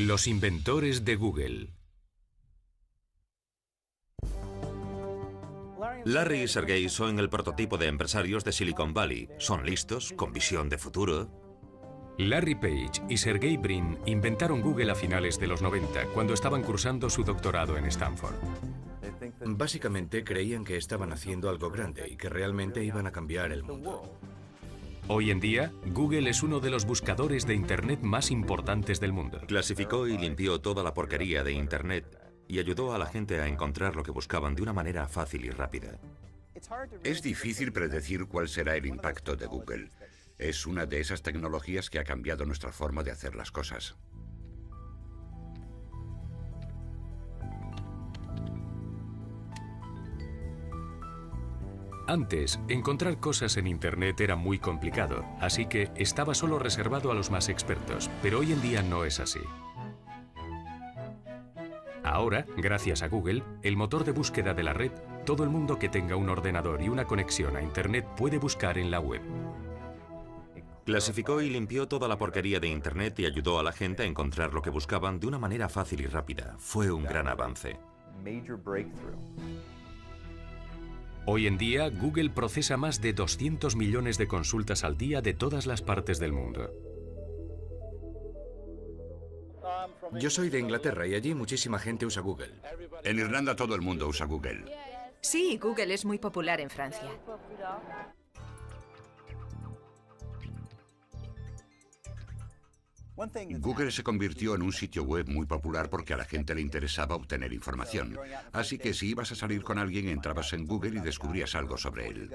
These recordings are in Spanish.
Los inventores de Google. Larry y Sergey son el prototipo de empresarios de Silicon Valley. Son listos, con visión de futuro. Larry Page y Sergey Brin inventaron Google a finales de los 90, cuando estaban cursando su doctorado en Stanford. Básicamente creían que estaban haciendo algo grande y que realmente iban a cambiar el mundo. Hoy en día, Google es uno de los buscadores de Internet más importantes del mundo. Clasificó y limpió toda la porquería de Internet y ayudó a la gente a encontrar lo que buscaban de una manera fácil y rápida. Es difícil predecir cuál será el impacto de Google. Es una de esas tecnologías que ha cambiado nuestra forma de hacer las cosas. Antes, encontrar cosas en Internet era muy complicado, así que estaba solo reservado a los más expertos, pero hoy en día no es así. Ahora, gracias a Google, el motor de búsqueda de la red, todo el mundo que tenga un ordenador y una conexión a Internet puede buscar en la web. Clasificó y limpió toda la porquería de Internet y ayudó a la gente a encontrar lo que buscaban de una manera fácil y rápida. Fue un gran avance. Hoy en día, Google procesa más de 200 millones de consultas al día de todas las partes del mundo. Yo soy de Inglaterra y allí muchísima gente usa Google. En Irlanda todo el mundo usa Google. Sí, Google es muy popular en Francia. Google se convirtió en un sitio web muy popular porque a la gente le interesaba obtener información. Así que si ibas a salir con alguien, entrabas en Google y descubrías algo sobre él.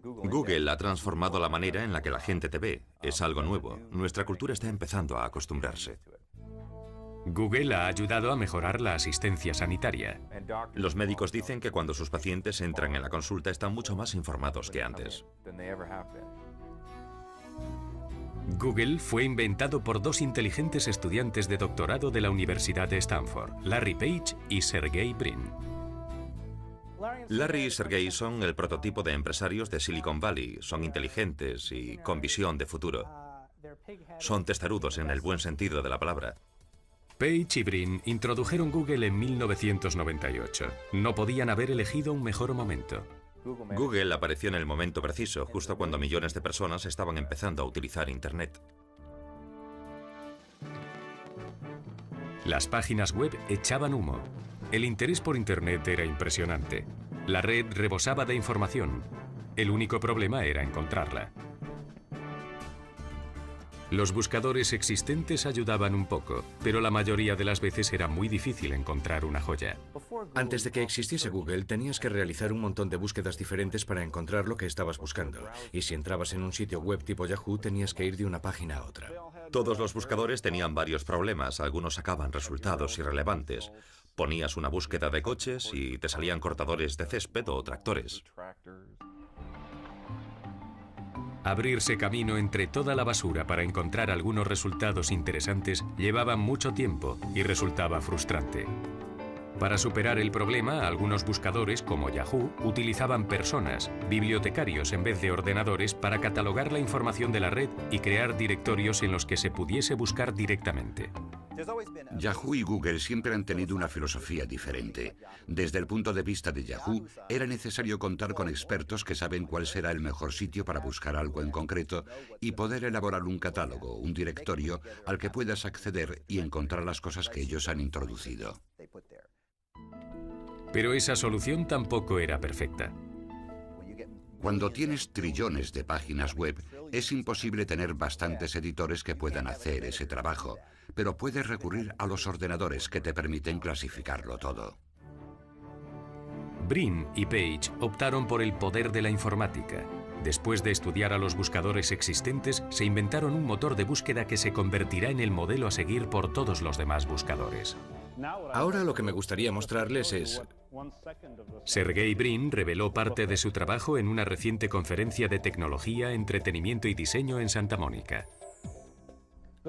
Google ha transformado la manera en la que la gente te ve. Es algo nuevo. Nuestra cultura está empezando a acostumbrarse. Google ha ayudado a mejorar la asistencia sanitaria. Los médicos dicen que cuando sus pacientes entran en la consulta están mucho más informados que antes. Google fue inventado por dos inteligentes estudiantes de doctorado de la Universidad de Stanford, Larry Page y Sergey Brin. Larry y Sergey son el prototipo de empresarios de Silicon Valley. Son inteligentes y con visión de futuro. Son testarudos en el buen sentido de la palabra. Page y Brin introdujeron Google en 1998. No podían haber elegido un mejor momento. Google apareció en el momento preciso, justo cuando millones de personas estaban empezando a utilizar Internet. Las páginas web echaban humo. El interés por Internet era impresionante. La red rebosaba de información. El único problema era encontrarla. Los buscadores existentes ayudaban un poco, pero la mayoría de las veces era muy difícil encontrar una joya. Antes de que existiese Google, tenías que realizar un montón de búsquedas diferentes para encontrar lo que estabas buscando. Y si entrabas en un sitio web tipo Yahoo, tenías que ir de una página a otra. Todos los buscadores tenían varios problemas. Algunos sacaban resultados irrelevantes. Ponías una búsqueda de coches y te salían cortadores de césped o tractores. Abrirse camino entre toda la basura para encontrar algunos resultados interesantes llevaba mucho tiempo y resultaba frustrante. Para superar el problema, algunos buscadores, como Yahoo, utilizaban personas, bibliotecarios en vez de ordenadores para catalogar la información de la red y crear directorios en los que se pudiese buscar directamente. Yahoo y Google siempre han tenido una filosofía diferente. Desde el punto de vista de Yahoo, era necesario contar con expertos que saben cuál será el mejor sitio para buscar algo en concreto y poder elaborar un catálogo, un directorio al que puedas acceder y encontrar las cosas que ellos han introducido. Pero esa solución tampoco era perfecta. Cuando tienes trillones de páginas web, es imposible tener bastantes editores que puedan hacer ese trabajo, pero puedes recurrir a los ordenadores que te permiten clasificarlo todo. Brin y Page optaron por el poder de la informática. Después de estudiar a los buscadores existentes, se inventaron un motor de búsqueda que se convertirá en el modelo a seguir por todos los demás buscadores. Ahora lo que me gustaría mostrarles es... Sergey Brin reveló parte de su trabajo en una reciente conferencia de tecnología, entretenimiento y diseño en Santa Mónica.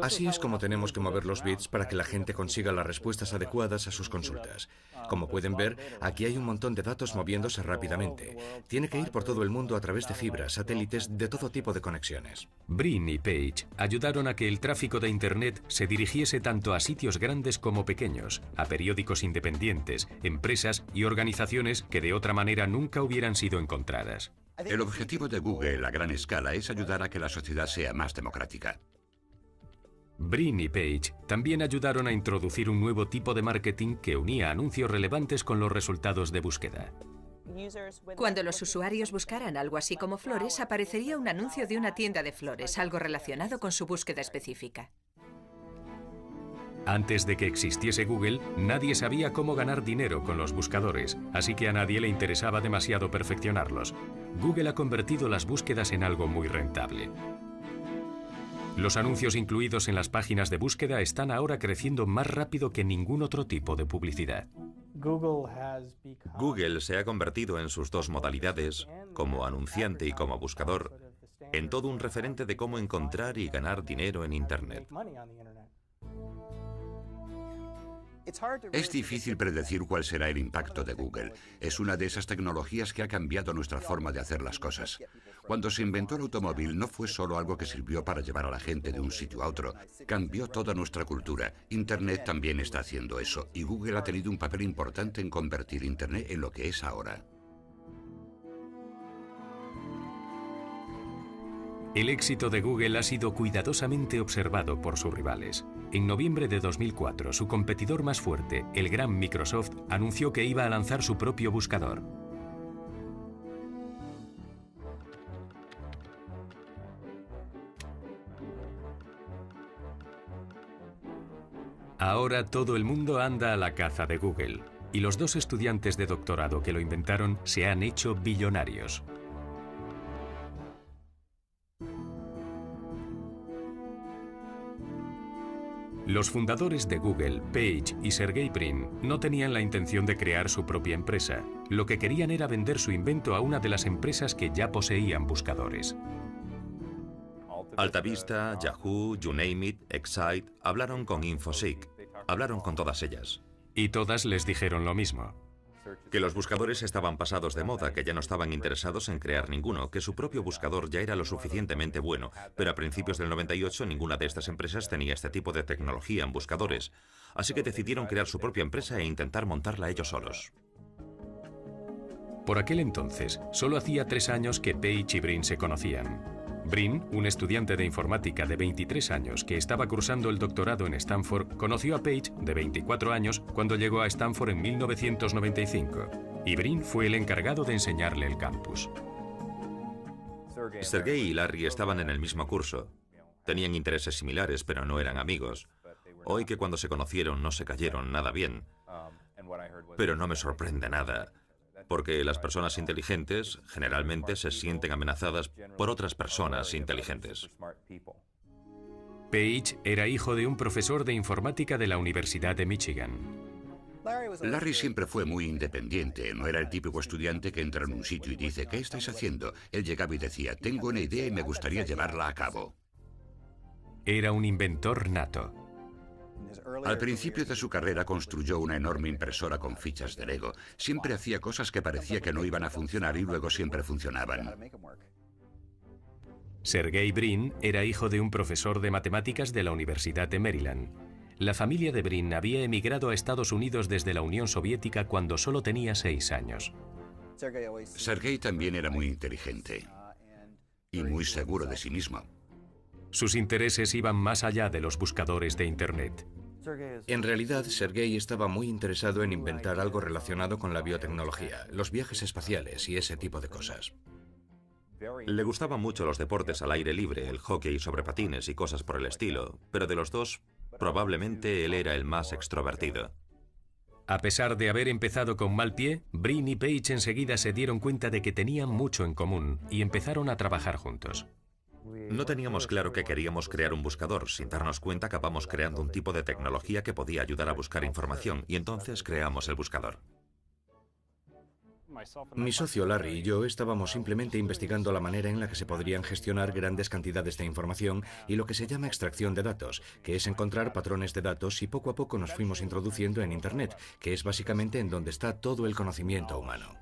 Así es como tenemos que mover los bits para que la gente consiga las respuestas adecuadas a sus consultas. Como pueden ver, aquí hay un montón de datos moviéndose rápidamente. Tiene que ir por todo el mundo a través de fibras, satélites, de todo tipo de conexiones. Brin y Page ayudaron a que el tráfico de Internet se dirigiese tanto a sitios grandes como pequeños, a periódicos independientes, empresas y organizaciones que de otra manera nunca hubieran sido encontradas. El objetivo de Google a gran escala es ayudar a que la sociedad sea más democrática. Brin y Page también ayudaron a introducir un nuevo tipo de marketing que unía anuncios relevantes con los resultados de búsqueda. Cuando los usuarios buscaran algo así como flores, aparecería un anuncio de una tienda de flores, algo relacionado con su búsqueda específica. Antes de que existiese Google, nadie sabía cómo ganar dinero con los buscadores, así que a nadie le interesaba demasiado perfeccionarlos. Google ha convertido las búsquedas en algo muy rentable. Los anuncios incluidos en las páginas de búsqueda están ahora creciendo más rápido que ningún otro tipo de publicidad. Google se ha convertido en sus dos modalidades, como anunciante y como buscador, en todo un referente de cómo encontrar y ganar dinero en Internet. Es difícil predecir cuál será el impacto de Google. Es una de esas tecnologías que ha cambiado nuestra forma de hacer las cosas. Cuando se inventó el automóvil no fue solo algo que sirvió para llevar a la gente de un sitio a otro. Cambió toda nuestra cultura. Internet también está haciendo eso y Google ha tenido un papel importante en convertir Internet en lo que es ahora. El éxito de Google ha sido cuidadosamente observado por sus rivales. En noviembre de 2004, su competidor más fuerte, el gran Microsoft, anunció que iba a lanzar su propio buscador. Ahora todo el mundo anda a la caza de Google, y los dos estudiantes de doctorado que lo inventaron se han hecho billonarios. Los fundadores de Google, Page y Sergey Brin, no tenían la intención de crear su propia empresa. Lo que querían era vender su invento a una de las empresas que ya poseían buscadores. Altavista, Yahoo, You Name It, Excite, hablaron con Infoseek, hablaron con todas ellas. Y todas les dijeron lo mismo. Que los buscadores estaban pasados de moda, que ya no estaban interesados en crear ninguno, que su propio buscador ya era lo suficientemente bueno, pero a principios del 98 ninguna de estas empresas tenía este tipo de tecnología en buscadores, así que decidieron crear su propia empresa e intentar montarla ellos solos. Por aquel entonces, solo hacía 3 años que Page y Brin se conocían. Brin, un estudiante de informática de 23 años que estaba cursando el doctorado en Stanford, conoció a Page, de 24 años, cuando llegó a Stanford en 1995. Y Brin fue el encargado de enseñarle el campus. Sergey y Larry estaban en el mismo curso. Tenían intereses similares, pero no eran amigos. Hoy que cuando se conocieron no se cayeron nada bien. Pero no me sorprende nada, porque las personas inteligentes generalmente se sienten amenazadas por otras personas inteligentes. Page era hijo de un profesor de informática de la Universidad de Michigan. Larry siempre fue muy independiente. No era el típico estudiante que entra en un sitio y dice, ¿qué estáis haciendo? Él llegaba y decía, tengo una idea y me gustaría llevarla a cabo. Era un inventor nato. Al principio de su carrera construyó una enorme impresora con fichas de Lego. Siempre hacía cosas que parecía que no iban a funcionar y luego siempre funcionaban. Sergey Brin era hijo de un profesor de matemáticas de la Universidad de Maryland. La familia de Brin había emigrado a Estados Unidos desde la Unión Soviética cuando solo tenía 6 años. Sergey también era muy inteligente y muy seguro de sí mismo. Sus intereses iban más allá de los buscadores de Internet. En realidad, Sergey estaba muy interesado en inventar algo relacionado con la biotecnología, los viajes espaciales y ese tipo de cosas. Le gustaban mucho los deportes al aire libre, el hockey sobre patines y cosas por el estilo, pero de los dos, probablemente él era el más extrovertido. A pesar de haber empezado con mal pie, Brin y Page enseguida se dieron cuenta de que tenían mucho en común y empezaron a trabajar juntos. No teníamos claro que queríamos crear un buscador. Sin darnos cuenta, acabamos creando un tipo de tecnología que podía ayudar a buscar información y entonces creamos el buscador. Mi socio Larry y yo estábamos simplemente investigando la manera en la que se podrían gestionar grandes cantidades de información y lo que se llama extracción de datos, que es encontrar patrones de datos, y poco a poco nos fuimos introduciendo en Internet, que es básicamente en donde está todo el conocimiento humano.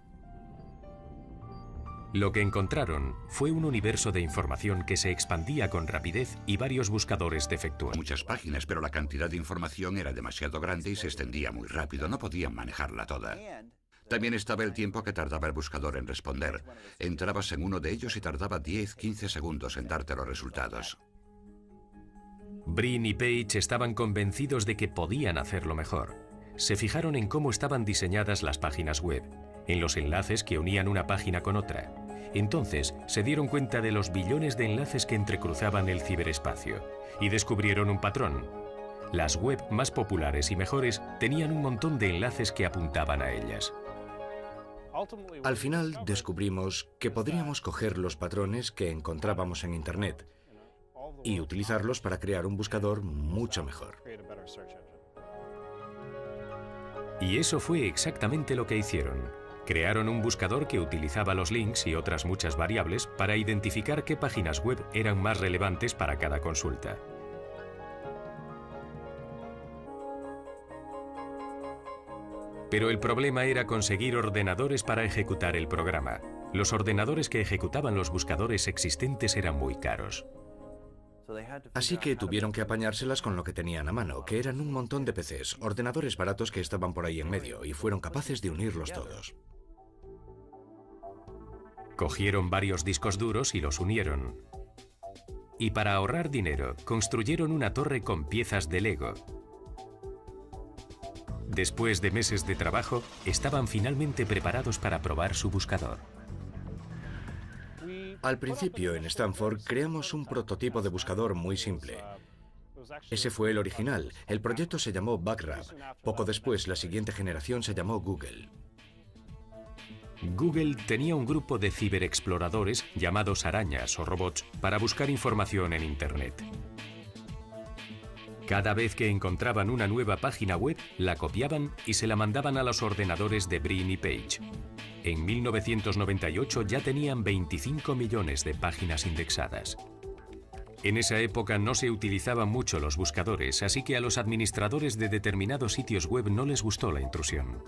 Lo que encontraron fue un universo de información que se expandía con rapidez y varios buscadores defectuosos. Muchas páginas, pero la cantidad de información era demasiado grande y se extendía muy rápido. No podían manejarla toda. También estaba el tiempo que tardaba el buscador en responder. Entrabas en uno de ellos y tardaba 10-15 segundos en darte los resultados. Brin y Page estaban convencidos de que podían hacerlo mejor. Se fijaron en cómo estaban diseñadas las páginas web, en los enlaces que unían una página con otra. Entonces se dieron cuenta de los billones de enlaces que entrecruzaban el ciberespacio y descubrieron un patrón. Las web más populares y mejores tenían un montón de enlaces que apuntaban a ellas. Al final descubrimos que podríamos coger los patrones que encontrábamos en Internet y utilizarlos para crear un buscador mucho mejor. Y eso fue exactamente lo que hicieron. Crearon un buscador que utilizaba los links y otras muchas variables para identificar qué páginas web eran más relevantes para cada consulta. Pero el problema era conseguir ordenadores para ejecutar el programa. Los ordenadores que ejecutaban los buscadores existentes eran muy caros. Así que tuvieron que apañárselas con lo que tenían a mano, que eran un montón de PCs, ordenadores baratos que estaban por ahí en medio, y fueron capaces de unirlos todos. Cogieron varios discos duros y los unieron. Y para ahorrar dinero, construyeron una torre con piezas de Lego. Después de meses de trabajo, estaban finalmente preparados para probar su buscador. Al principio, en Stanford, creamos un prototipo de buscador muy simple. Ese fue el original. El proyecto se llamó Backrub. Poco después, la siguiente generación se llamó Google. Google tenía un grupo de ciberexploradores llamados arañas o robots para buscar información en Internet. Cada vez que encontraban una nueva página web, la copiaban y se la mandaban a los ordenadores de Brin y Page. En 1998 ya tenían 25 millones de páginas indexadas. En esa época no se utilizaban mucho los buscadores, así que a los administradores de determinados sitios web no les gustó la intrusión.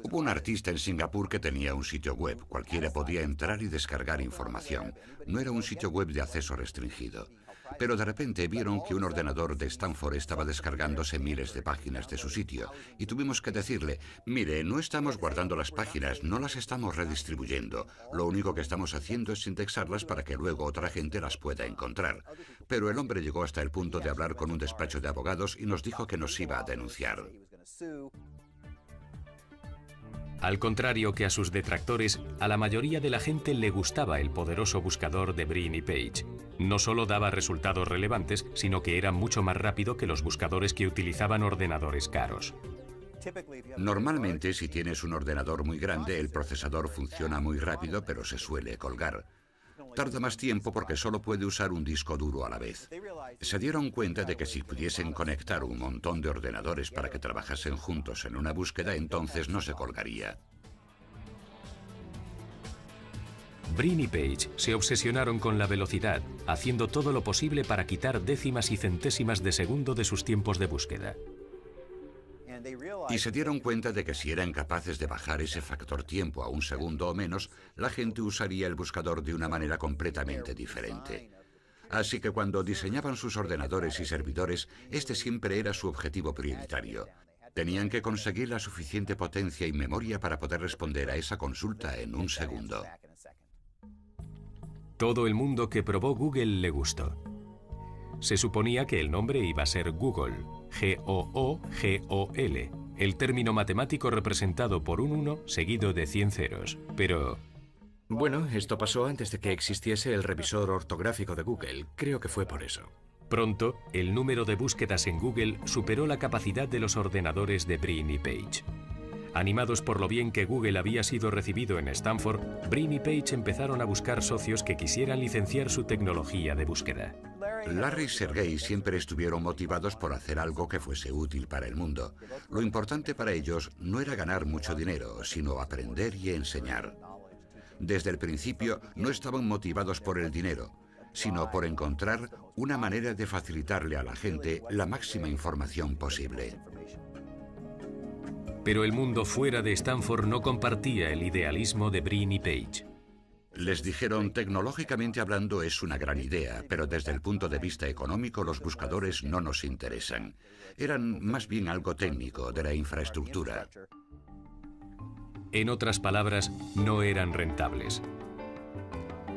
Hubo un artista en Singapur que tenía un sitio web. Cualquiera podía entrar y descargar información. No era un sitio web de acceso restringido. Pero de repente vieron que un ordenador de Stanford estaba descargándose miles de páginas de su sitio y tuvimos que decirle, mire, no estamos guardando las páginas, no las estamos redistribuyendo. Lo único que estamos haciendo es indexarlas para que luego otra gente las pueda encontrar. Pero el hombre llegó hasta el punto de hablar con un despacho de abogados y nos dijo que nos iba a denunciar. Al contrario que a sus detractores, a la mayoría de la gente le gustaba el poderoso buscador de Brin y Page. No solo daba resultados relevantes, sino que era mucho más rápido que los buscadores que utilizaban ordenadores caros. Normalmente, si tienes un ordenador muy grande, el procesador funciona muy rápido, pero se suele colgar. Tarda más tiempo porque solo puede usar un disco duro a la vez. Se dieron cuenta de que si pudiesen conectar un montón de ordenadores para que trabajasen juntos en una búsqueda, entonces no se colgaría. Brin y Page se obsesionaron con la velocidad, haciendo todo lo posible para quitar décimas y centésimas de segundo de sus tiempos de búsqueda. Y se dieron cuenta de que si eran capaces de bajar ese factor tiempo a un segundo o menos, la gente usaría el buscador de una manera completamente diferente. Así que cuando diseñaban sus ordenadores y servidores, este siempre era su objetivo prioritario. Tenían que conseguir la suficiente potencia y memoria para poder responder a esa consulta en un segundo. Todo el mundo que probó Google le gustó. Se suponía que el nombre iba a ser Google, G-O-O-G-O-L, el término matemático representado por un 1 seguido de 100 ceros, pero... Bueno, esto pasó antes de que existiese el revisor ortográfico de Google. Creo que fue por eso. Pronto, el número de búsquedas en Google superó la capacidad de los ordenadores de Brin y Page. Animados por lo bien que Google había sido recibido en Stanford, Brin y Page empezaron a buscar socios que quisieran licenciar su tecnología de búsqueda. Larry y Sergey siempre estuvieron motivados por hacer algo que fuese útil para el mundo. Lo importante para ellos no era ganar mucho dinero, sino aprender y enseñar. Desde el principio no estaban motivados por el dinero, sino por encontrar una manera de facilitarle a la gente la máxima información posible. Pero el mundo fuera de Stanford no compartía el idealismo de Brin y Page. Les dijeron, tecnológicamente hablando es una gran idea, pero desde el punto de vista económico los buscadores no nos interesan. Eran más bien algo técnico, de la infraestructura. En otras palabras, no eran rentables.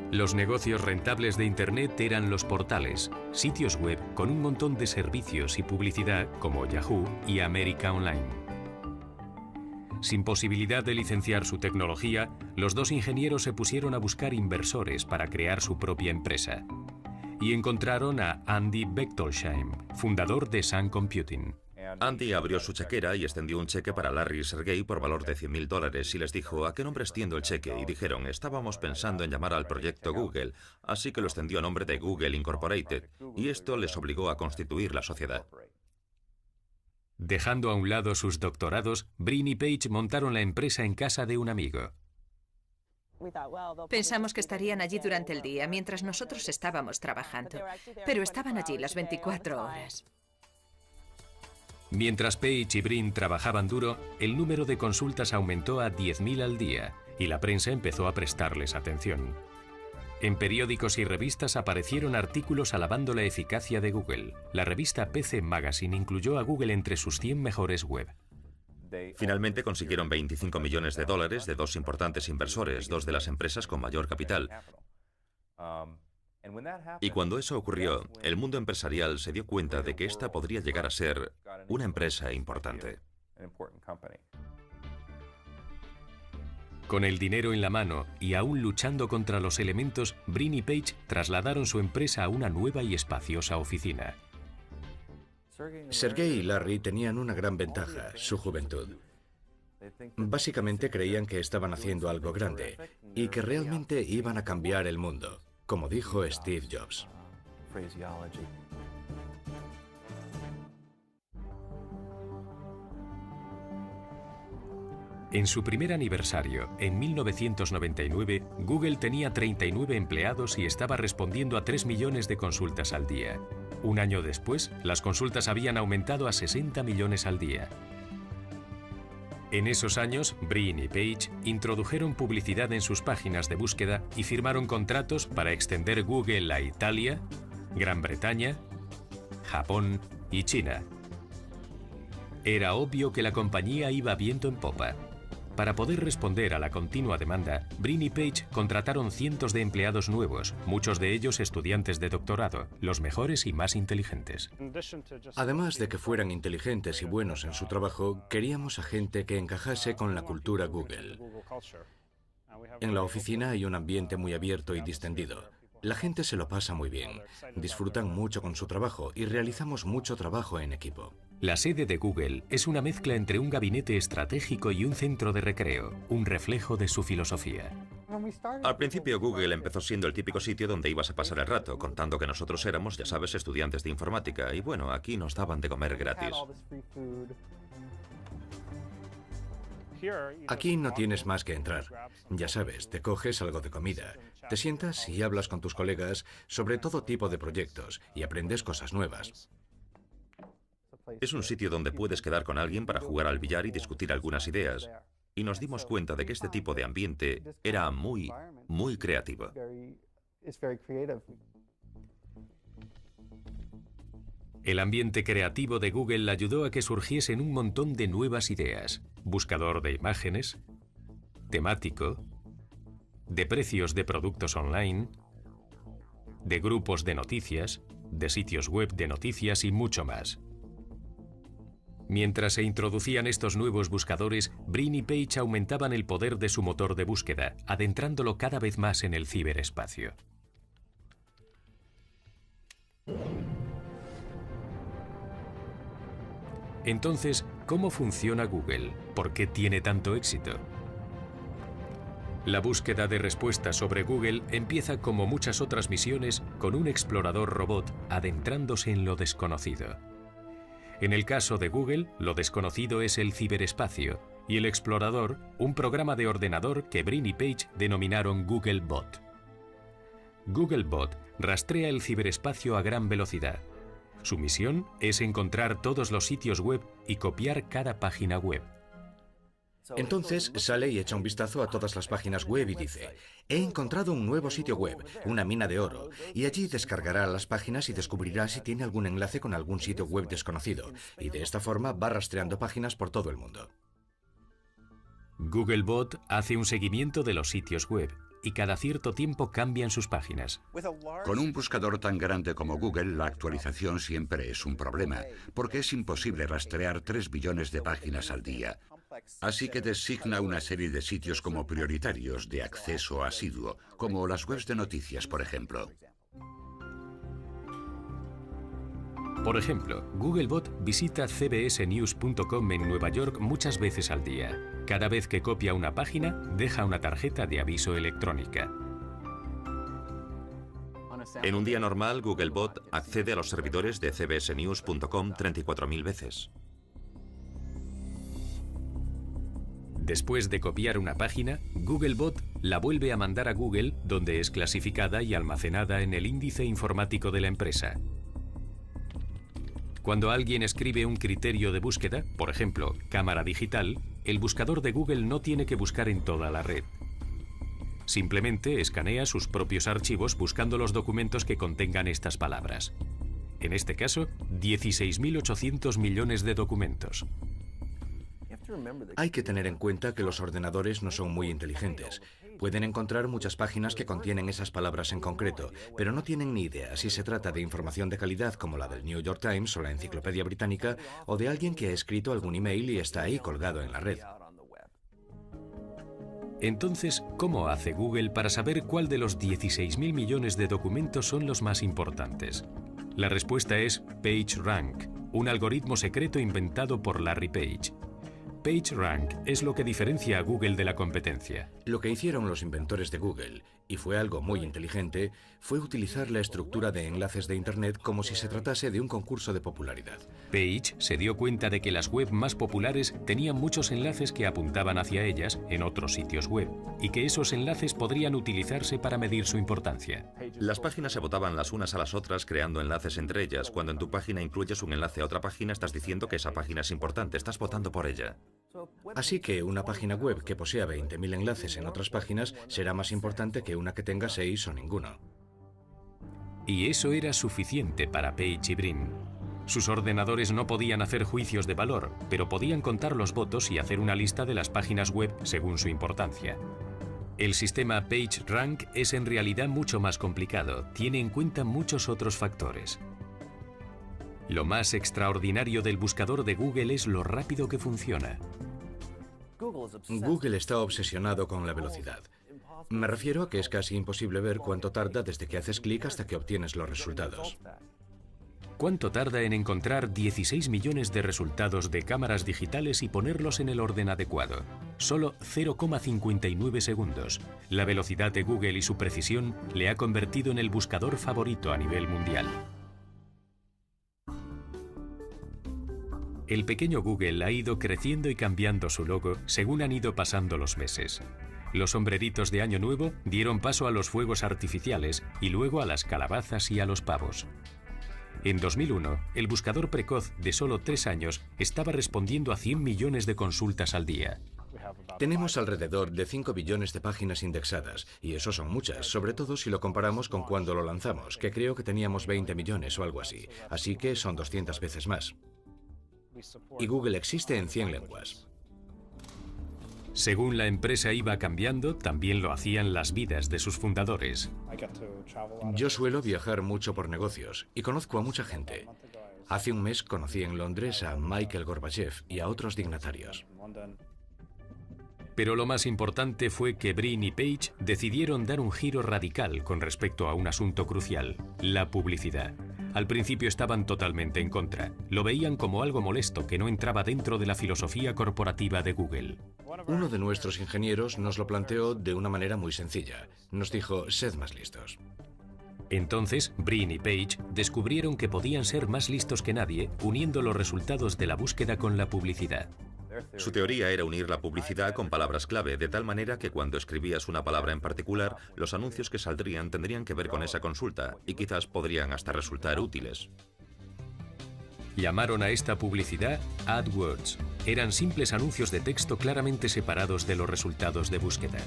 Los negocios rentables de Internet eran los portales, sitios web con un montón de servicios y publicidad como Yahoo y América Online. Sin posibilidad de licenciar su tecnología, los dos ingenieros se pusieron a buscar inversores para crear su propia empresa. Y encontraron a Andy Bechtolsheim, fundador de Sun Computing. Andy abrió su chequera y extendió un cheque para Larry y Sergey por valor de $100.000 y les dijo, ¿a qué nombre extiendo el cheque? Y dijeron, estábamos pensando en llamar al proyecto Google, así que lo extendió a nombre de Google Incorporated, y esto les obligó a constituir la sociedad. Dejando a un lado sus doctorados, Brin y Page montaron la empresa en casa de un amigo. Pensamos que estarían allí durante el día, mientras nosotros estábamos trabajando. Pero estaban allí las 24 horas. Mientras Page y Brin trabajaban duro, el número de consultas aumentó a 10.000 al día y la prensa empezó a prestarles atención. En periódicos y revistas aparecieron artículos alabando la eficacia de Google. La revista PC Magazine incluyó a Google entre sus 100 mejores web. Finalmente consiguieron $25 millones de dos importantes inversores, dos de las empresas con mayor capital. Y cuando eso ocurrió, el mundo empresarial se dio cuenta de que esta podría llegar a ser una empresa importante. Con el dinero en la mano y aún luchando contra los elementos, Brin y Page trasladaron su empresa a una nueva y espaciosa oficina. Sergey y Larry tenían una gran ventaja, su juventud. Básicamente creían que estaban haciendo algo grande y que realmente iban a cambiar el mundo, como dijo Steve Jobs. En su primer aniversario, en 1999, Google tenía 39 empleados y estaba respondiendo a 3 millones de consultas al día. Un año después, las consultas habían aumentado a 60 millones al día. En esos años, Brin y Page introdujeron publicidad en sus páginas de búsqueda y firmaron contratos para extender Google a Italia, Gran Bretaña, Japón y China. Era obvio que la compañía iba viento en popa. Para poder responder a la continua demanda, Brin y Page contrataron cientos de empleados nuevos, muchos de ellos estudiantes de doctorado, los mejores y más inteligentes. Además de que fueran inteligentes y buenos en su trabajo, queríamos a gente que encajase con la cultura Google. En la oficina hay un ambiente muy abierto y distendido. La gente se lo pasa muy bien, disfrutan mucho con su trabajo y realizamos mucho trabajo en equipo. La sede de Google es una mezcla entre un gabinete estratégico y un centro de recreo, un reflejo de su filosofía. Al principio Google empezó siendo el típico sitio donde ibas a pasar el rato, contando que nosotros éramos, ya sabes, estudiantes de informática, y bueno, aquí nos daban de comer gratis. Aquí no tienes más que entrar. Ya sabes, te coges algo de comida, te sientas y hablas con tus colegas sobre todo tipo de proyectos y aprendes cosas nuevas. Es un sitio donde puedes quedar con alguien para jugar al billar y discutir algunas ideas. Y nos dimos cuenta de que este tipo de ambiente era muy creativo. El ambiente creativo de Google ayudó a que surgiesen un montón de nuevas ideas. Buscador de imágenes, temático, de precios de productos online, de grupos de noticias, de sitios web de noticias y mucho más. Mientras se introducían estos nuevos buscadores, Brin y Page aumentaban el poder de su motor de búsqueda, adentrándolo cada vez más en el ciberespacio. Entonces, ¿cómo funciona Google? ¿Por qué tiene tanto éxito? La búsqueda de respuestas sobre Google empieza, como muchas otras misiones, con un explorador robot adentrándose en lo desconocido. En el caso de Google, lo desconocido es el ciberespacio, y el explorador, un programa de ordenador que Brin y Page denominaron Googlebot. Googlebot rastrea el ciberespacio a gran velocidad. Su misión es encontrar todos los sitios web y copiar cada página web. Entonces sale y echa un vistazo a todas las páginas web y dice: he encontrado un nuevo sitio web, una mina de oro, y allí descargará las páginas y descubrirá si tiene algún enlace con algún sitio web desconocido, y de esta forma va rastreando páginas por todo el mundo. Googlebot hace un seguimiento de los sitios web y cada cierto tiempo cambian sus páginas. Con un buscador tan grande como Google, la actualización siempre es un problema, porque es imposible rastrear 3 billones de páginas al día. Así que designa una serie de sitios como prioritarios de acceso asiduo, como las webs de noticias, por ejemplo. Por ejemplo, Googlebot visita cbsnews.com en Nueva York muchas veces al día. Cada vez que copia una página, deja una tarjeta de aviso electrónica. En un día normal, Googlebot accede a los servidores de cbsnews.com 34.000 veces. Después de copiar una página, Googlebot la vuelve a mandar a Google, donde es clasificada y almacenada en el índice informático de la empresa. Cuando alguien escribe un criterio de búsqueda, por ejemplo, cámara digital, el buscador de Google no tiene que buscar en toda la red. Simplemente escanea sus propios archivos buscando los documentos que contengan estas palabras. En este caso, 16.800 millones de documentos. Hay que tener en cuenta que los ordenadores no son muy inteligentes. Pueden encontrar muchas páginas que contienen esas palabras en concreto, pero no tienen ni idea si se trata de información de calidad como la del New York Times o la Enciclopedia Británica, o de alguien que ha escrito algún email y está ahí colgado en la red. Entonces, ¿cómo hace Google para saber cuál de los 16.000 millones de documentos son los más importantes? La respuesta es PageRank, un algoritmo secreto inventado por Larry Page. PageRank es lo que diferencia a Google de la competencia. Lo que hicieron los inventores de Google, y fue algo muy inteligente, fue utilizar la estructura de enlaces de Internet como si se tratase de un concurso de popularidad. Page se dio cuenta de que las web más populares tenían muchos enlaces que apuntaban hacia ellas en otros sitios web, y que esos enlaces podrían utilizarse para medir su importancia. Las páginas se votaban las unas a las otras creando enlaces entre ellas. Cuando en tu página incluyes un enlace a otra página, estás diciendo que esa página es importante, estás votando por ella. Así que una página web que posea 20.000 enlaces en otras páginas será más importante que una que tenga 6 o ninguno. Y eso era suficiente para Page y Brin. Sus ordenadores no podían hacer juicios de valor, pero podían contar los votos y hacer una lista de las páginas web según su importancia. El sistema PageRank es en realidad mucho más complicado, tiene en cuenta muchos otros factores. Lo más extraordinario del buscador de Google es lo rápido que funciona. Google está obsesionado con la velocidad. Me refiero a que es casi imposible ver cuánto tarda desde que haces clic hasta que obtienes los resultados. ¿Cuánto tarda en encontrar 16 millones de resultados de cámaras digitales y ponerlos en el orden adecuado? Solo 0,59 segundos. La velocidad de Google y su precisión le ha convertido en el buscador favorito a nivel mundial. El pequeño Google ha ido creciendo y cambiando su logo según han ido pasando los meses. Los sombreritos de Año Nuevo dieron paso a los fuegos artificiales y luego a las calabazas y a los pavos. En 2001, el buscador precoz de solo 3 años estaba respondiendo a 100 millones de consultas al día. Tenemos alrededor de 5 billones de páginas indexadas, y eso son muchas, sobre todo si lo comparamos con cuando lo lanzamos, que creo que teníamos 20 millones o algo así, así que son 200 veces más. Y Google existe en 100 lenguas. Según la empresa iba cambiando, también lo hacían las vidas de sus fundadores. Yo suelo viajar mucho por negocios y conozco a mucha gente. Hace un mes conocí en Londres a Mikhail Gorbachev y a otros dignatarios. Pero lo más importante fue que Brin y Page decidieron dar un giro radical con respecto a un asunto crucial, la publicidad. Al principio estaban totalmente en contra. Lo veían como algo molesto que no entraba dentro de la filosofía corporativa de Google. Uno de nuestros ingenieros nos lo planteó de una manera muy sencilla. Nos dijo, sed más listos. Entonces, Brin y Page descubrieron que podían ser más listos que nadie uniendo los resultados de la búsqueda con la publicidad. Su teoría era unir la publicidad con palabras clave, de tal manera que cuando escribías una palabra en particular, los anuncios que saldrían tendrían que ver con esa consulta y quizás podrían hasta resultar útiles. Llamaron a esta publicidad AdWords. Eran simples anuncios de texto claramente separados de los resultados de búsqueda.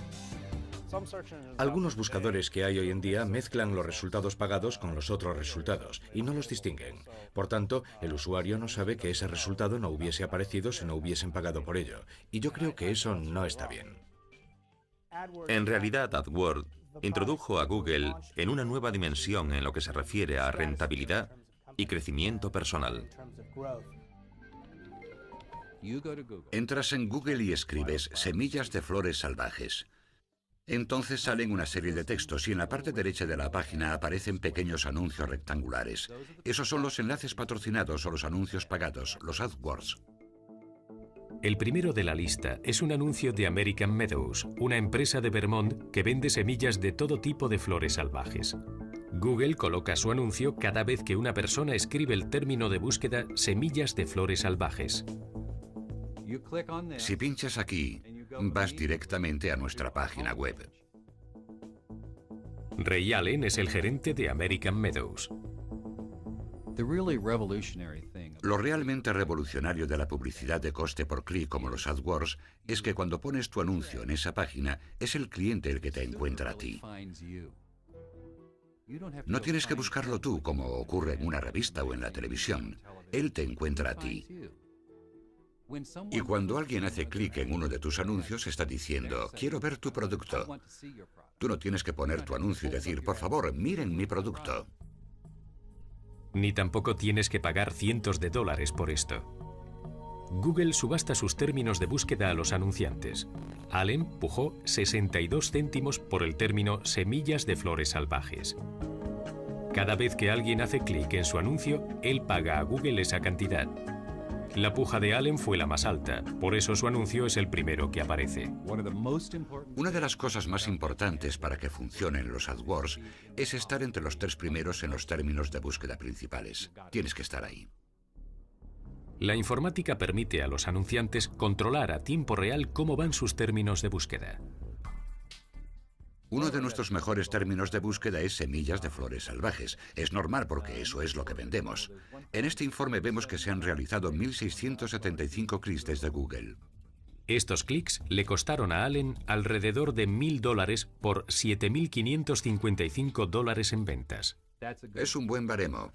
Algunos buscadores que hay hoy en día mezclan los resultados pagados con los otros resultados y no los distinguen. Por tanto, el usuario no sabe que ese resultado no hubiese aparecido si no hubiesen pagado por ello. Y yo creo que eso no está bien. En realidad, AdWords introdujo a Google en una nueva dimensión en lo que se refiere a rentabilidad y crecimiento personal. Entras en Google y escribes semillas de flores salvajes. Entonces salen una serie de textos y en la parte derecha de la página aparecen pequeños anuncios rectangulares. Esos son los enlaces patrocinados o los anuncios pagados, los AdWords. El primero de la lista es un anuncio de American Meadows, una empresa de Vermont que vende semillas de todo tipo de flores salvajes. Google coloca su anuncio cada vez que una persona escribe el término de búsqueda semillas de flores salvajes. Si pinchas aquí, vas directamente a nuestra página web. Ray Allen es el gerente de American Meadows. Lo realmente revolucionario de la publicidad de coste por clic como los AdWords es que cuando pones tu anuncio en esa página, es el cliente el que te encuentra a ti. No tienes que buscarlo tú como ocurre en una revista o en la televisión. Él te encuentra a ti. Y cuando alguien hace clic en uno de tus anuncios, está diciendo, quiero ver tu producto. Tú no tienes que poner tu anuncio y decir, por favor, miren mi producto. Ni tampoco tienes que pagar cientos de dólares por esto. Google subasta sus términos de búsqueda a los anunciantes. Allen pujó 62 céntimos por el término semillas de flores salvajes. Cada vez que alguien hace clic en su anuncio, él paga a Google esa cantidad. La puja de Allen fue la más alta, por eso su anuncio es el primero que aparece. Una de las cosas más importantes para que funcionen los AdWords es estar entre los 3 primeros en los términos de búsqueda principales. Tienes que estar ahí. La informática permite a los anunciantes controlar a tiempo real cómo van sus términos de búsqueda. Uno de nuestros mejores términos de búsqueda es semillas de flores salvajes. Es normal porque eso es lo que vendemos. En este informe vemos que se han realizado 1.675 clics desde Google. Estos clics le costaron a Allen alrededor de $1.000 por $7.555 en ventas. Es un buen baremo.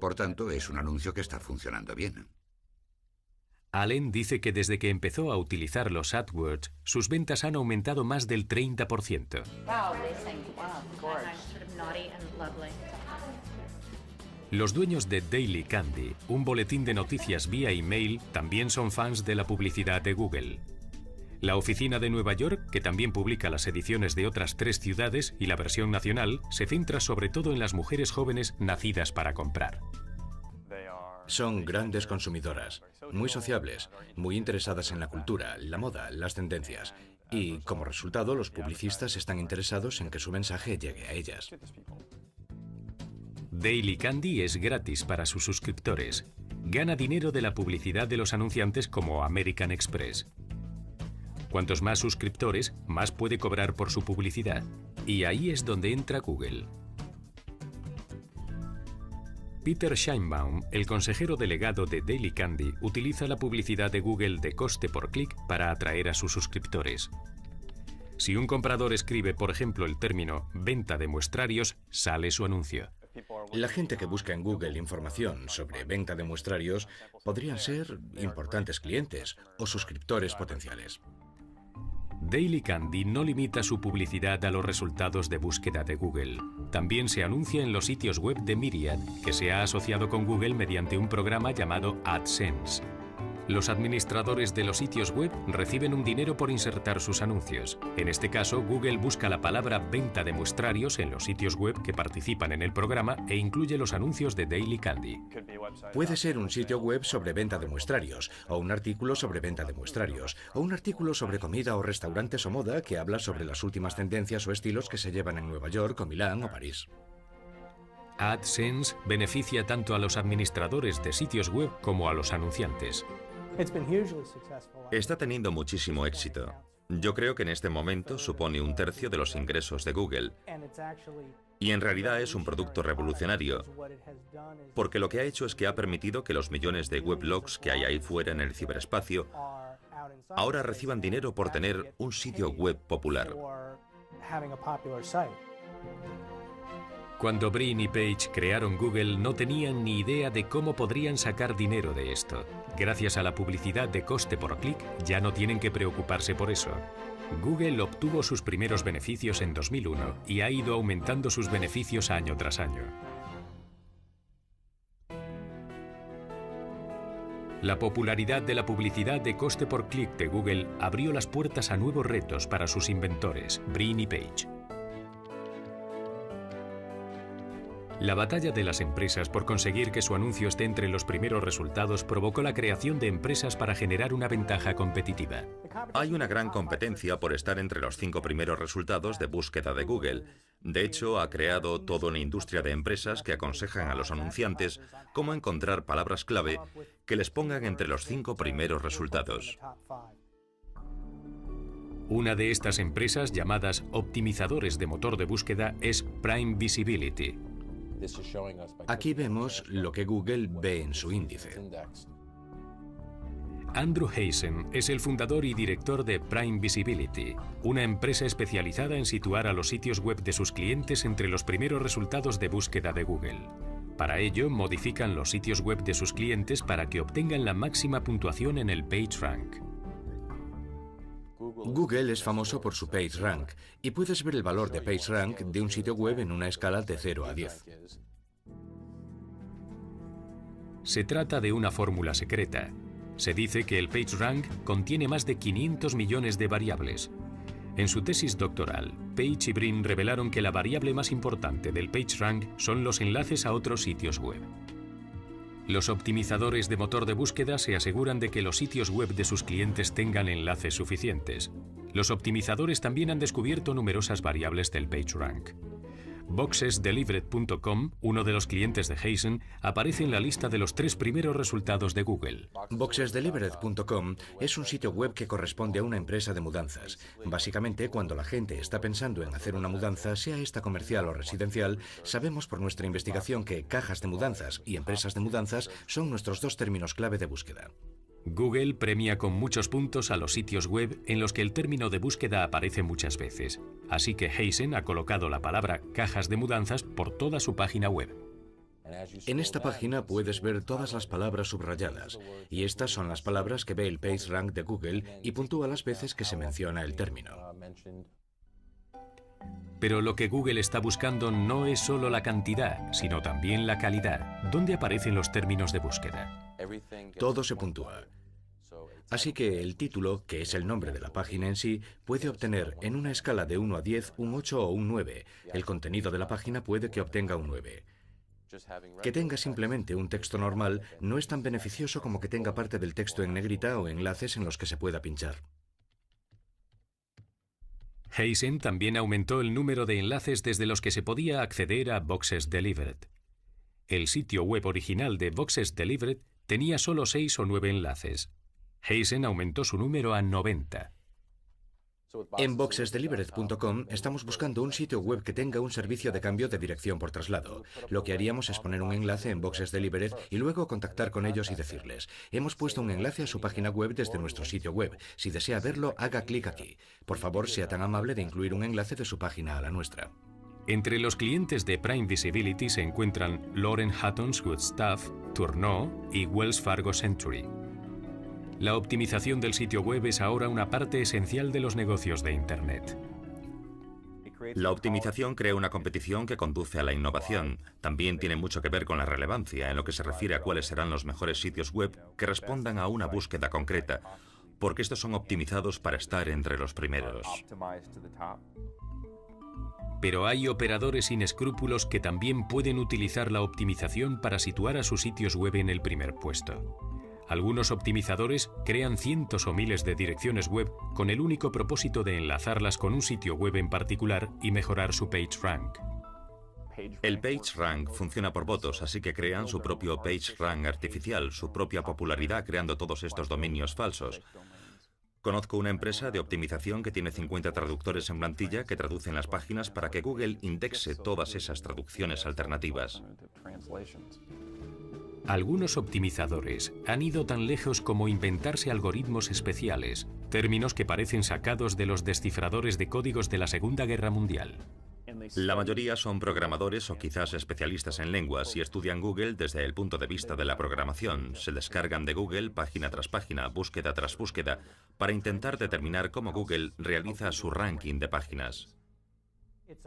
Por tanto, es un anuncio que está funcionando bien. Allen dice que desde que empezó a utilizar los AdWords, sus ventas han aumentado más del 30%. Los dueños de Daily Candy, un boletín de noticias vía email, también son fans de la publicidad de Google. La oficina de Nueva York, que también publica las ediciones de otras 3 ciudades y la versión nacional, se centra sobre todo en las mujeres jóvenes nacidas para comprar. Son grandes consumidoras, muy sociables, muy interesadas en la cultura, la moda, las tendencias. Y, como resultado, los publicistas están interesados en que su mensaje llegue a ellas. Daily Candy es gratis para sus suscriptores. Gana dinero de la publicidad de los anunciantes como American Express. Cuantos más suscriptores, más puede cobrar por su publicidad. Y ahí es donde entra Google. Peter Scheinbaum, el consejero delegado de Daily Candy, utiliza la publicidad de Google de coste por clic para atraer a sus suscriptores. Si un comprador escribe, por ejemplo, el término venta de muestrarios, sale su anuncio. La gente que busca en Google información sobre venta de muestrarios podrían ser importantes clientes o suscriptores potenciales. Daily Candy no limita su publicidad a los resultados de búsqueda de Google. También se anuncia en los sitios web de Myriad, que se ha asociado con Google mediante un programa llamado AdSense. Los administradores de los sitios web reciben un dinero por insertar sus anuncios. En este caso, Google busca la palabra venta de muestrarios en los sitios web que participan en el programa e incluye los anuncios de Daily Candy. Puede ser un sitio web sobre venta de muestrarios, o un artículo sobre venta de muestrarios, o un artículo sobre comida o restaurantes o moda que habla sobre las últimas tendencias o estilos que se llevan en Nueva York o Milán o París. AdSense beneficia tanto a los administradores de sitios web como a los anunciantes. Está teniendo muchísimo éxito. Yo creo que en este momento supone 1/3 de los ingresos de Google. Y en realidad es un producto revolucionario, porque lo que ha hecho es que ha permitido que los millones de weblogs que hay ahí fuera en el ciberespacio ahora reciban dinero por tener un sitio web popular. Cuando Brin y Page crearon Google, no tenían ni idea de cómo podrían sacar dinero de esto. Gracias a la publicidad de coste por clic, ya no tienen que preocuparse por eso. Google obtuvo sus primeros beneficios en 2001 y ha ido aumentando sus beneficios año tras año. La popularidad de la publicidad de coste por clic de Google abrió las puertas a nuevos retos para sus inventores, Brin y Page. La batalla de las empresas por conseguir que su anuncio esté entre los primeros resultados provocó la creación de empresas para generar una ventaja competitiva. Hay una gran competencia por estar entre los 5 primeros resultados de búsqueda de Google. De hecho, ha creado toda una industria de empresas que aconsejan a los anunciantes cómo encontrar palabras clave que les pongan entre los 5 primeros resultados. Una de estas empresas, llamadas optimizadores de motor de búsqueda, es Prime Visibility. Aquí vemos lo que Google ve en su índice. Andrew Hazen es el fundador y director de Prime Visibility, una empresa especializada en situar a los sitios web de sus clientes entre los primeros resultados de búsqueda de Google. Para ello, modifican los sitios web de sus clientes para que obtengan la máxima puntuación en el PageRank. Google es famoso por su PageRank y puedes ver el valor de PageRank de un sitio web en una escala de 0 a 10. Se trata de una fórmula secreta. Se dice que el PageRank contiene más de 500 millones de variables. En su tesis doctoral, Page y Brin revelaron que la variable más importante del PageRank son los enlaces a otros sitios web. Los optimizadores de motor de búsqueda se aseguran de que los sitios web de sus clientes tengan enlaces suficientes. Los optimizadores también han descubierto numerosas variables del PageRank. Boxesdelivered.com, uno de los clientes de Hazen, aparece en la lista de los 3 primeros resultados de Google. Boxesdelivered.com es un sitio web que corresponde a una empresa de mudanzas. Básicamente, cuando la gente está pensando en hacer una mudanza, sea esta comercial o residencial, sabemos por nuestra investigación que cajas de mudanzas y empresas de mudanzas son nuestros 2 términos clave de búsqueda. Google premia con muchos puntos a los sitios web en los que el término de búsqueda aparece muchas veces. Así que Hazen ha colocado la palabra cajas de mudanzas por toda su página web. En esta página puedes ver todas las palabras subrayadas, y estas son las palabras que ve el PageRank de Google y puntúa las veces que se menciona el término. Pero lo que Google está buscando no es solo la cantidad, sino también la calidad. ¿Dónde aparecen los términos de búsqueda? Todo se puntúa. Así que el título, que es el nombre de la página en sí, puede obtener en una escala de 1 a 10 un 8 o un 9. El contenido de la página puede que obtenga un 9. Que tenga simplemente un texto normal no es tan beneficioso como que tenga parte del texto en negrita o enlaces en los que se pueda pinchar. Hazen también aumentó el número de enlaces desde los que se podía acceder a Boxes Delivered. El sitio web original de Boxes Delivered tenía solo 6 o 9 enlaces. Hazen aumentó su número a 90. En boxesdelivered.com estamos buscando un sitio web que tenga un servicio de cambio de dirección por traslado. Lo que haríamos es poner un enlace en Boxes Delivered y luego contactar con ellos y decirles: hemos puesto un enlace a su página web desde nuestro sitio web. Si desea verlo, haga clic aquí. Por favor, sea tan amable de incluir un enlace de su página a la nuestra. Entre los clientes de Prime Visibility se encuentran Lauren Hutton's Good Stuff, Tourneau y Wells Fargo Century. La optimización del sitio web es ahora una parte esencial de los negocios de Internet. La optimización crea una competición que conduce a la innovación. También tiene mucho que ver con la relevancia en lo que se refiere a cuáles serán los mejores sitios web que respondan a una búsqueda concreta, porque estos son optimizados para estar entre los primeros. Pero hay operadores sin escrúpulos que también pueden utilizar la optimización para situar a sus sitios web en el primer puesto. Algunos optimizadores crean cientos o miles de direcciones web con el único propósito de enlazarlas con un sitio web en particular y mejorar su PageRank. El PageRank funciona por votos, así que crean su propio PageRank artificial, su propia popularidad creando todos estos dominios falsos. Conozco una empresa de optimización que tiene 50 traductores en plantilla que traducen las páginas para que Google indexe todas esas traducciones alternativas. Algunos optimizadores han ido tan lejos como inventarse algoritmos especiales, términos que parecen sacados de los descifradores de códigos de la Segunda Guerra Mundial. La mayoría son programadores o quizás especialistas en lenguas y estudian Google desde el punto de vista de la programación. Se descargan de Google página tras página, búsqueda tras búsqueda, para intentar determinar cómo Google realiza su ranking de páginas.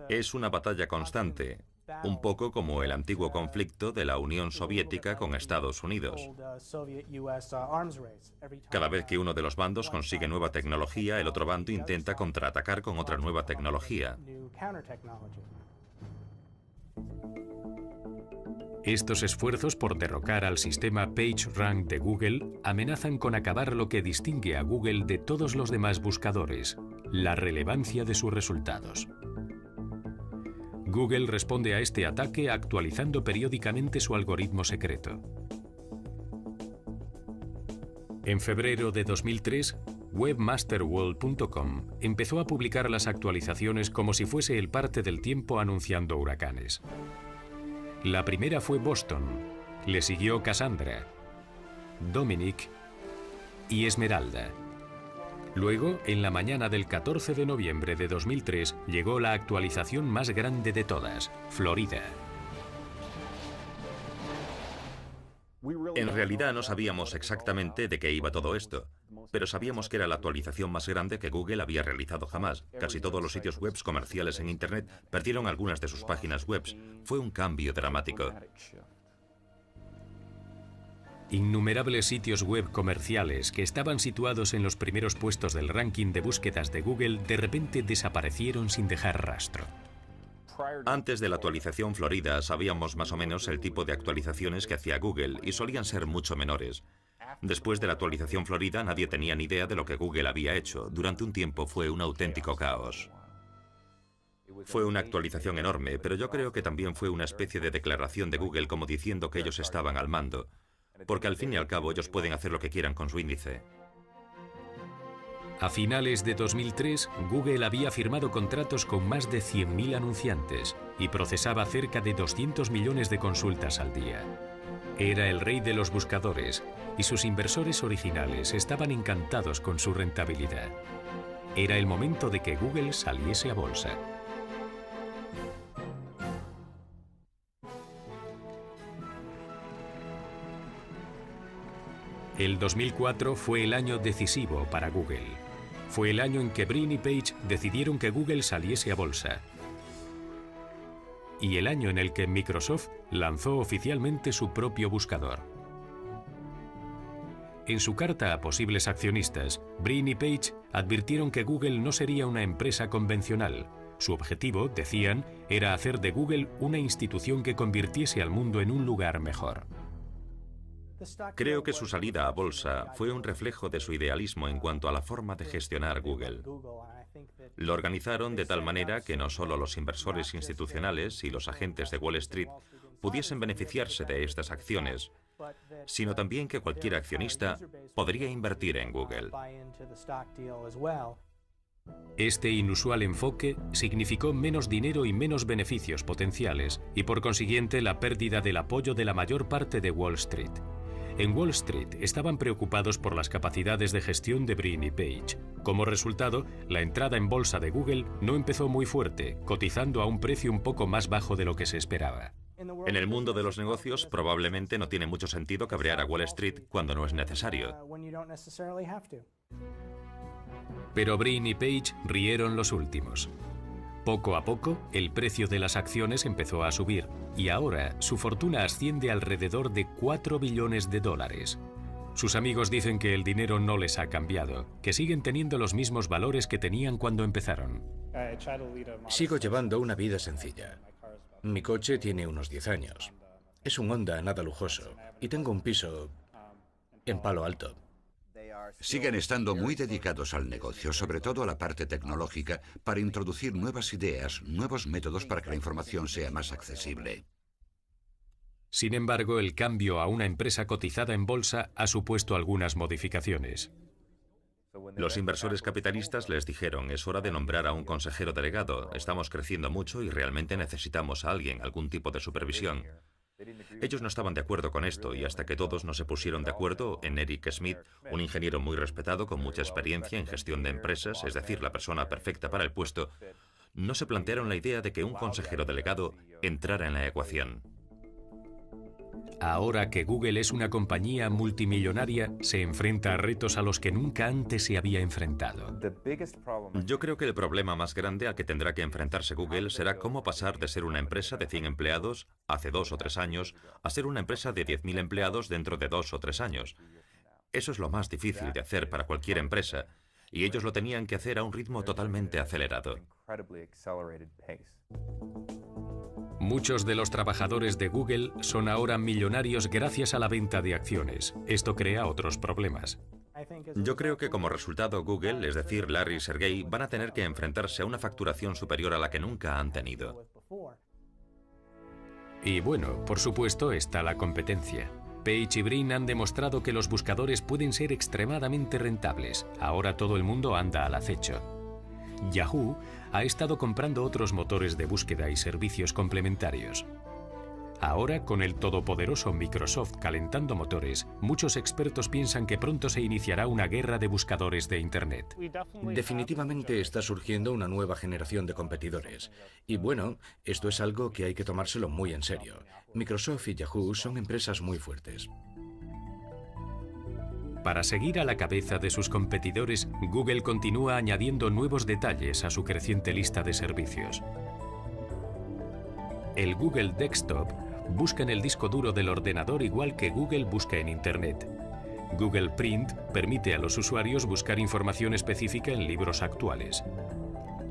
Es una batalla constante, un poco como el antiguo conflicto de la Unión Soviética con Estados Unidos. Cada vez que uno de los bandos consigue nueva tecnología, el otro bando intenta contraatacar con otra nueva tecnología. Estos esfuerzos por derrocar al sistema PageRank de Google amenazan con acabar lo que distingue a Google de todos los demás buscadores, la relevancia de sus resultados. Google responde a este ataque actualizando periódicamente su algoritmo secreto. En febrero de 2003, webmasterworld.com empezó a publicar las actualizaciones como si fuese el parte del tiempo anunciando huracanes. La primera fue Boston, le siguió Cassandra, Dominic y Esmeralda. Luego, en la mañana del 14 de noviembre de 2003, llegó la actualización más grande de todas, Florida. En realidad no sabíamos exactamente de qué iba todo esto, pero sabíamos que era la actualización más grande que Google había realizado jamás. Casi todos los sitios web comerciales en Internet perdieron algunas de sus páginas web. Fue un cambio dramático. Innumerables sitios web comerciales que estaban situados en los primeros puestos del ranking de búsquedas de Google de repente desaparecieron sin dejar rastro. Antes de la actualización Florida sabíamos más o menos el tipo de actualizaciones que hacía Google y solían ser mucho menores. Después de la actualización Florida nadie tenía ni idea de lo que Google había hecho. Durante un tiempo fue un auténtico caos. Fue una actualización enorme, pero yo creo que también fue una especie de declaración de Google como diciendo que ellos estaban al mando. Porque al fin y al cabo ellos pueden hacer lo que quieran con su índice. A finales de 2003, Google había firmado contratos con más de 100.000 anunciantes y procesaba cerca de 200 millones de consultas al día. Era el rey de los buscadores y sus inversores originales estaban encantados con su rentabilidad. Era el momento de que Google saliese a bolsa. El 2004 fue el año decisivo para Google. Fue el año en que Brin y Page decidieron que Google saliese a bolsa. Y el año en el que Microsoft lanzó oficialmente su propio buscador. En su carta a posibles accionistas, Brin y Page advirtieron que Google no sería una empresa convencional. Su objetivo, decían, era hacer de Google una institución que convirtiese al mundo en un lugar mejor. Creo que su salida a bolsa fue un reflejo de su idealismo en cuanto a la forma de gestionar Google. Lo organizaron de tal manera que no solo los inversores institucionales y los agentes de Wall Street pudiesen beneficiarse de estas acciones, sino también que cualquier accionista podría invertir en Google. Este inusual enfoque significó menos dinero y menos beneficios potenciales y por consiguiente la pérdida del apoyo de la mayor parte de Wall Street. En Wall Street estaban preocupados por las capacidades de gestión de Brin y Page. Como resultado, la entrada en bolsa de Google no empezó muy fuerte, cotizando a un precio un poco más bajo de lo que se esperaba. En el mundo de los negocios, probablemente no tiene mucho sentido cabrear a Wall Street cuando no es necesario. Pero Brin y Page rieron los últimos. Poco a poco, el precio de las acciones empezó a subir y ahora su fortuna asciende alrededor de 4 billones de dólares. Sus amigos dicen que el dinero no les ha cambiado, que siguen teniendo los mismos valores que tenían cuando empezaron. Sigo llevando una vida sencilla. Mi coche tiene unos 10 años. Es un Honda nada lujoso y tengo un piso en Palo Alto. Siguen estando muy dedicados al negocio, sobre todo a la parte tecnológica, para introducir nuevas ideas, nuevos métodos para que la información sea más accesible. Sin embargo, el cambio a una empresa cotizada en bolsa ha supuesto algunas modificaciones. Los inversores capitalistas les dijeron, es hora de nombrar a un consejero delegado, estamos creciendo mucho y realmente necesitamos a alguien, algún tipo de supervisión. Ellos no estaban de acuerdo con esto y hasta que todos no se pusieron de acuerdo en Eric Schmidt, un ingeniero muy respetado con mucha experiencia en gestión de empresas, es decir, la persona perfecta para el puesto, no se plantearon la idea de que un consejero delegado entrara en la ecuación. Ahora que Google es una compañía multimillonaria, se enfrenta a retos a los que nunca antes se había enfrentado. Yo creo que el problema más grande al que tendrá que enfrentarse Google será cómo pasar de ser una empresa de 100 empleados hace 2 o 3 años a ser una empresa de 10.000 empleados dentro de 2 o 3 años. Eso es lo más difícil de hacer para cualquier empresa, y ellos lo tenían que hacer a un ritmo totalmente acelerado. Muchos de los trabajadores de Google son ahora millonarios gracias a la venta de acciones. Esto crea otros problemas. Yo creo que como resultado Google, es decir, Larry y Sergey, van a tener que enfrentarse a una facturación superior a la que nunca han tenido. Y bueno, por supuesto está la competencia. Page y Brin han demostrado que los buscadores pueden ser extremadamente rentables. Ahora todo el mundo anda al acecho. Yahoo ha estado comprando otros motores de búsqueda y servicios complementarios. Ahora, con el todopoderoso Microsoft calentando motores, muchos expertos piensan que pronto se iniciará una guerra de buscadores de Internet. Definitivamente está surgiendo una nueva generación de competidores. Y bueno, esto es algo que hay que tomárselo muy en serio. Microsoft y Yahoo son empresas muy fuertes. Para seguir a la cabeza de sus competidores, Google continúa añadiendo nuevos detalles a su creciente lista de servicios. El Google Desktop busca en el disco duro del ordenador igual que Google busca en Internet. Google Print permite a los usuarios buscar información específica en libros actuales.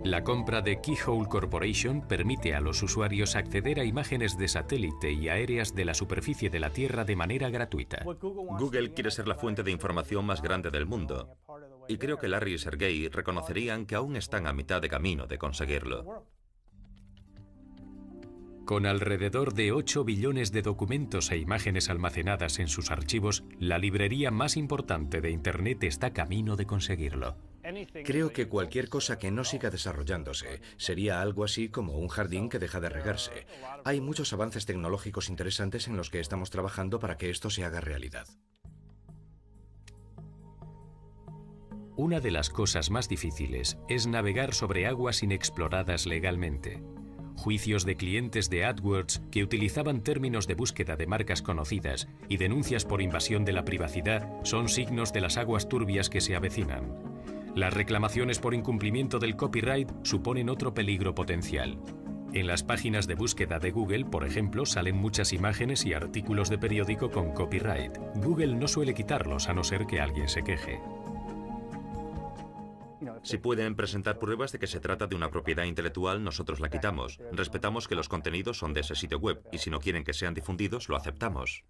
La compra de Keyhole Corporation permite a los usuarios acceder a imágenes de satélite y aéreas de la superficie de la Tierra de manera gratuita. Google quiere ser la fuente de información más grande del mundo. Y creo que Larry y Sergey reconocerían que aún están a mitad de camino de conseguirlo. Con alrededor de 8 billones de documentos e imágenes almacenadas en sus archivos, la librería más importante de Internet está camino de conseguirlo. Creo que cualquier cosa que no siga desarrollándose sería algo así como un jardín que deja de regarse. Hay muchos avances tecnológicos interesantes en los que estamos trabajando para que esto se haga realidad. Una de las cosas más difíciles es navegar sobre aguas inexploradas legalmente. Juicios de clientes de AdWords que utilizaban términos de búsqueda de marcas conocidas y denuncias por invasión de la privacidad son signos de las aguas turbias que se avecinan. Las reclamaciones por incumplimiento del copyright suponen otro peligro potencial. En las páginas de búsqueda de Google, por ejemplo, salen muchas imágenes y artículos de periódico con copyright. Google no suele quitarlos a no ser que alguien se queje. Si pueden presentar pruebas de que se trata de una propiedad intelectual, nosotros la quitamos. Respetamos que los contenidos son de ese sitio web y si no quieren que sean difundidos, lo aceptamos.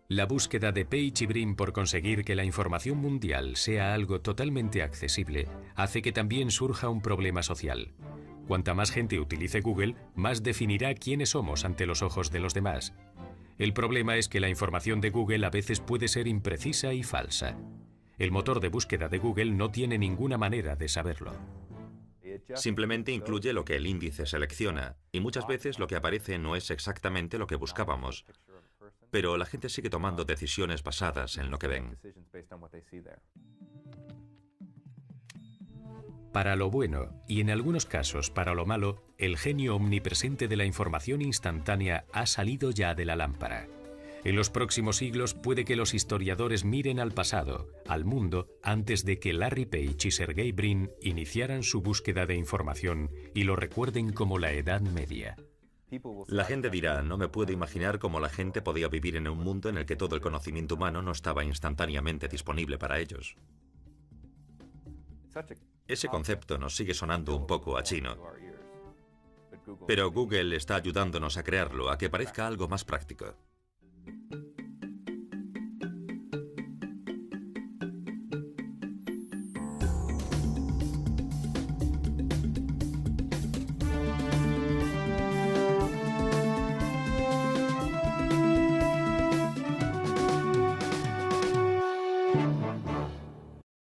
La búsqueda de Page y Brin por conseguir que la información mundial sea algo totalmente accesible hace que también surja un problema social. Cuanta más gente utilice Google, más definirá quiénes somos ante los ojos de los demás. El problema es que la información de Google a veces puede ser imprecisa y falsa. El motor de búsqueda de Google no tiene ninguna manera de saberlo. Simplemente incluye lo que el índice selecciona, y muchas veces lo que aparece no es exactamente lo que buscábamos. Pero la gente sigue tomando decisiones basadas en lo que ven. Para lo bueno, y en algunos casos para lo malo, el genio omnipresente de la información instantánea ha salido ya de la lámpara. En los próximos siglos puede que los historiadores miren al pasado, al mundo, antes de que Larry Page y Sergey Brin iniciaran su búsqueda de información y lo recuerden como la Edad Media. La gente dirá, no me puedo imaginar cómo la gente podía vivir en un mundo en el que todo el conocimiento humano no estaba instantáneamente disponible para ellos. Ese concepto nos sigue sonando un poco a chino, pero Google está ayudándonos a crearlo, a que parezca algo más práctico.